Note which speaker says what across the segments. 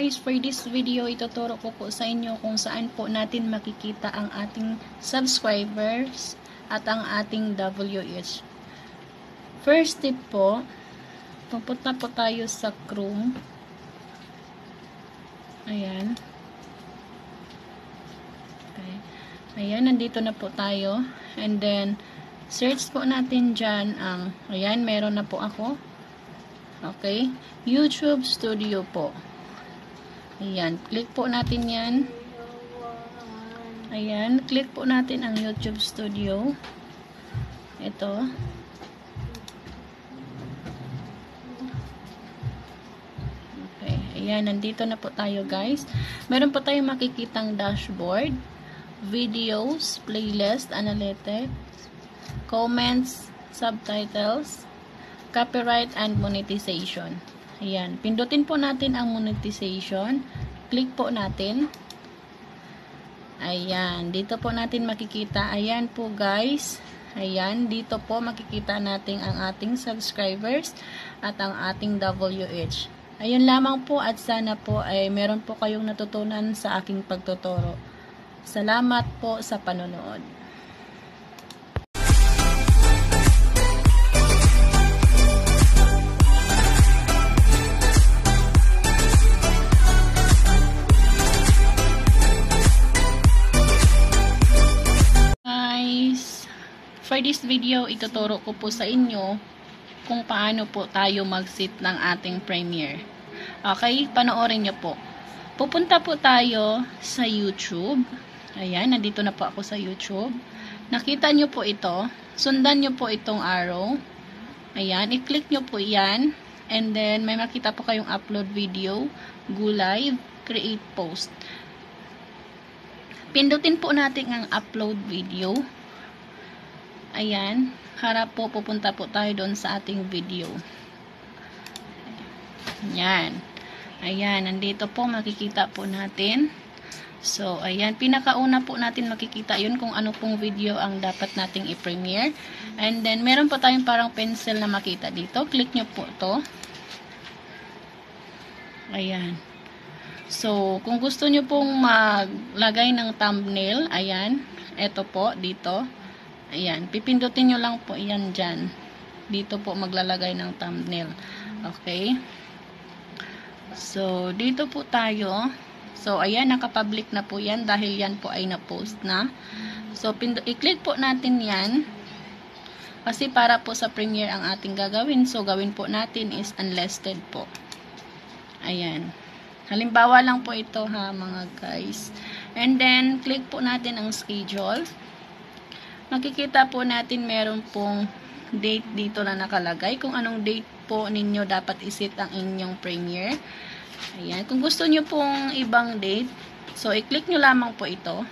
Speaker 1: guys, for this video, ituturo ko po sa inyo kung saan po natin makikita ang ating subscribers at ang ating WH. First tip po, pupunta po tayo sa Chrome. Ayan. Okay. Ayan, nandito na po tayo. And then, search po natin dyan ang, ayan, meron na po ako. Okay. YouTube Studio po. Ayan. Click po natin yan. Ayan. Click po natin ang YouTube Studio. Ito. Okay. Ayan. Nandito na po tayo guys. Meron po tayong makikitang dashboard, videos, playlist, analytics, comments, subtitles, copyright, and monetization. Ayan. Pindutin po natin ang monetization. Click po natin. Ayan. Dito po natin makikita. Ayan po guys. Ayan. Dito po makikita natin ang ating subscribers at ang ating WH. Ayun lamang po at sana po ay meron po kayong natutunan sa aking pagtuturo. Salamat po sa panonood. For this video, ituturo ko po sa inyo kung paano po tayo mag-set ng ating Premiere. Okay, panoorin nyo po. Pupunta po tayo sa YouTube. Ayan, nandito na po ako sa YouTube. Nakita nyo po ito. Sundan nyo po itong arrow. Ayan, i-click nyo po yan. And then, may makita po kayong upload video, go live, create post. Pindutin po natin ang upload video. Ayan, harap po, pupunta po tayo doon sa ating video. Ayan. Ayan, nandito po makikita po natin. So, ayan, pinakauna po natin makikita yun kung ano pong video ang dapat nating i-premiere. And then, meron po tayong parang pencil na makita dito. Click nyo po to. Ayan. So, kung gusto nyo pong maglagay ng thumbnail, ayan, eto po, dito. Ayan, pipindutin nyo lang po yan dyan. Dito po maglalagay ng thumbnail. Okay. So, dito po tayo. So, ayan, nakapublic na po yan dahil yan po ay na-post na. So, i-click po natin yan. Kasi para po sa Premiere ang ating gagawin. So, gawin po natin is unlisted po. Ayan. Halimbawa lang po ito ha mga guys. And then, click po natin ang schedule. Makikita po natin meron pong date dito na nakalagay. Kung anong date po ninyo dapat iset ang inyong Premiere. Ayan. Kung gusto nyo pong ibang date, so i-click nyo lamang po ito.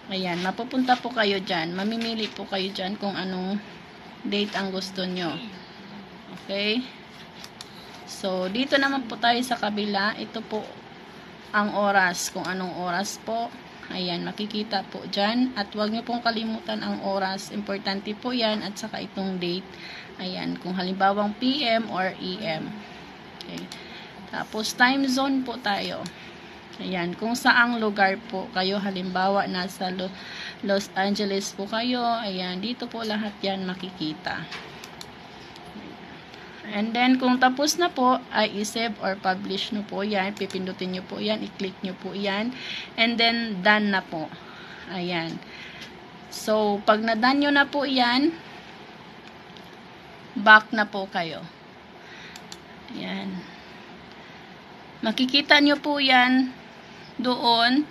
Speaker 1: Ayan. Mapupunta po kayo dyan. Mamimili po kayo dyan kung anong date ang gusto nyo. Okay. So, dito naman po tayo sa kabila. Ito po ang oras. Kung anong oras po. Ayan, makikita po dyan. At huwag nyo pong kalimutan ang oras. Importante po yan. At saka itong date. Ayan, kung halimbawang PM or AM. Okay. Tapos, time zone po tayo. Ayan, kung saang lugar po kayo. Halimbawa, nasa Los Angeles po kayo. Ayan, dito po lahat yan makikita. And then, kung tapos na po, ay i-save or publish nyo po yan. Pipindutin nyo po yan. I-click nyo po yan. And then, done na po. Ayan. So, pag na-done nyo na po yan, back na po kayo. Ayan. Makikita nyo po yan doon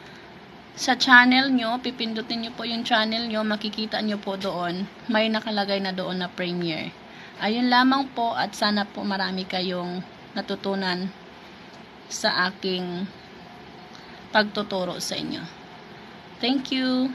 Speaker 1: sa channel nyo. Pipindutin nyo po yung channel nyo. Makikita nyo po doon. May nakalagay na doon na Premiere. Ayun lamang po at sana po marami kayong natutunan sa aking pagtuturo sa inyo. Thank you.